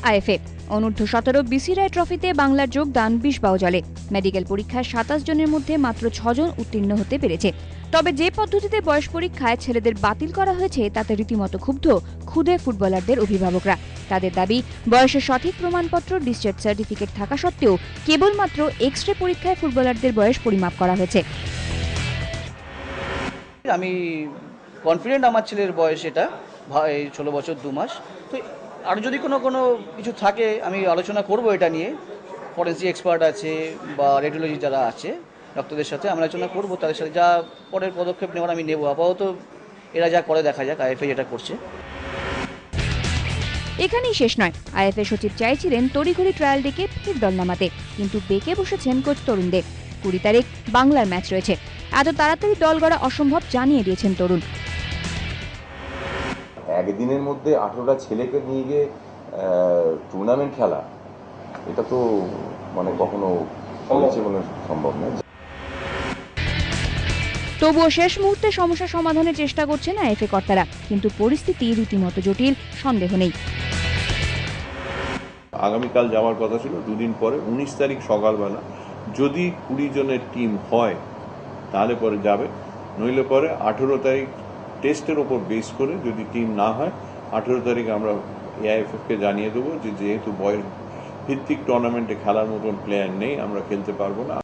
IFA. অনূর্ধ্ব-17 BC রায় ট্রফিতে বাংলার যোগদান 20 বাউজালে। মেডিকেল পরীক্ষায় 27 জনের মধ্যে মাত্র 6 জন উত্তীর্ণ হতে পেরেছে। তবে যে পদ্ধতিতে বয়স পরীক্ষায় ছেলেদের বাতিল করা হয়েছে তাতে রীতিমতো ক্ষুব্ধ খুদে ফুটবলারদের অভিভাবকরা। তাদের দাবি, বয়সের সঠিক প্রমাণপত্র ডিসচার্জ সার্টিফিকেট থাকা সত্ত্বেও কেবলমাত্র এক্স-রে পরীক্ষায় ফুটবলারদের বয়স পরিমাপ করা হয়েছে। আমি কনফিডেন্ট আমার ছেলের বয়স এটা 16 বছর 2 মাস। তো আর যদি কোনো কিছু থাকে আমি আলোচনা করব এটা নিয়ে। ফরেন্সিক এক্সপার্ট আছে বা রেডিওলজি যারা আছে ডক্টরদের সাথে আমরা আলোচনা করব, তাদের সাথে যা পরের পদক্ষেপ নেওয়ার আমি নেব। আপাতত এরা যা করে দেখা যাক, আইএফএ যেটা করছে। এখানেই শেষ নয়। আইএফএ সচিব চাইছিলেন তড়িঘড়ি ট্রায়াল ডেকে ফের দল নামাতে, কিন্তু বেঁকে বসেছেন কোচ তরুণ দে। 20 তারিখ বাংলার ম্যাচ রয়েছে, এত তাড়াতাড়ি দল গড়া অসম্ভব জানিয়ে দিয়েছেন তরুণ। একদিনের মধ্যে 18টা ছেলেকে নিয়ে গিয়ে টুর্নামেন্ট খেলা, এটা তো কখনো সম্ভব নয়। তবুও শেষ মুহূর্তে সমস্যা সমাধানের চেষ্টা করছেন আইএফএ কর্তারা, কিন্তু পরিস্থিতি রীতিমতো জটিল, সন্দেহ নেই। আগামীকাল যাওয়ার কথা ছিল, দুদিন পরে 19 তারিখ সকালবেলা যদি 20 জনের টিম হয় তাহলে পরে যাবে, নইলে পরে 18 তারিখ টেস্টের ওপর বেস করে যদি টিম না হয় 18 তারিখ আমরা এআইএফএফকে জানিয়ে দেবো যে যেহেতু বয়স ভিত্তিক টুর্নামেন্টে খেলার মতন প্লেয়ার নেই, আমরা খেলতে পারবো না।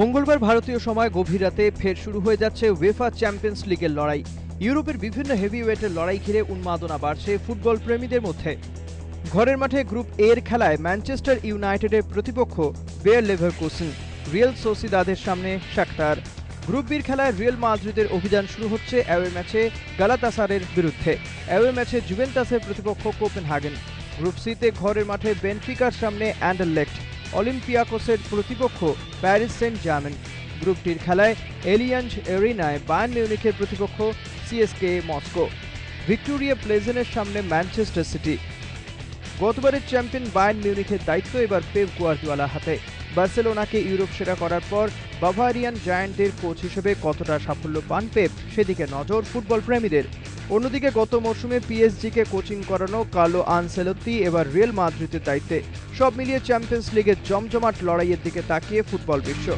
মঙ্গলবার ভারতীয় সময় গভীর রাতে ফের শুরু হয়ে যাচ্ছে উয়েফা চ্যাম্পিয়ন্স লিগের লড়াই। ইউরোপের বিভিন্ন হেভিওয়েটের লড়াই ঘিরে উন্মাদনা বাড়ছে ফুটবল প্রেমীদের মধ্যে। ঘরের মাঠে গ্রুপ এর খেলায় ম্যানচেস্টার ইউনাইটেডের প্রতিপক্ষ বেয়ার লেভারকুসেন, রিয়াল সোসিদাদের সামনে শাখতার। গ্রুপ বির খেলায় রিয়াল মাদ্রিদের অভিযান শুরু হচ্ছে অ্যাওয়ে ম্যাচে গালাতাসারের বিরুদ্ধে। অ্যাওয়ে ম্যাচে জুভেন্টাসের প্রতিপক্ষ কোপেনহেগেন। গ্রুপ সিতে ঘরের মাঠে বেনফিকার সামনে অ্যান্ডারলেক্ট। অলিম্পিয়াকোসের প্রতিপক্ষ প্যারিস সেন্ট জার্মেন। গ্রুপটির খেলায় এলিয়াঞ্জ এরিনায় বায়ার্ন মিউনিখের প্রতিপক্ষ সিএসকে মস্কো। ভিক্টোরিয়া প্লেজেনের সামনে ম্যানচেস্টার সিটি। গতবারের চ্যাম্পিয়ন বায়ার্ন মিউনিখের দায়িত্ব এবার পেপ গুয়ার্দিওলার হাতে। বার্সেলোনাকে ইউরোপ সেরা করার পর বাভারিয়ান জায়ান্টের কোচ হিসেবে কতটা সাফল্য পান পেপ, সেদিকে নজর ফুটবল প্রেমীদের। অন্যদিকে গত মৌসুমে পিএসজিকে কোচিং করানো কার্লো আনসেলোত্তি এবার রিয়াল মাদ্রিদের দায়িত্বে। সব মিলিয়ে চ্যাম্পিয়ন্স লিগের জমজমাট লড়াইয়ের দিকে তাকিয়ে ফুটবল বিশ্ব।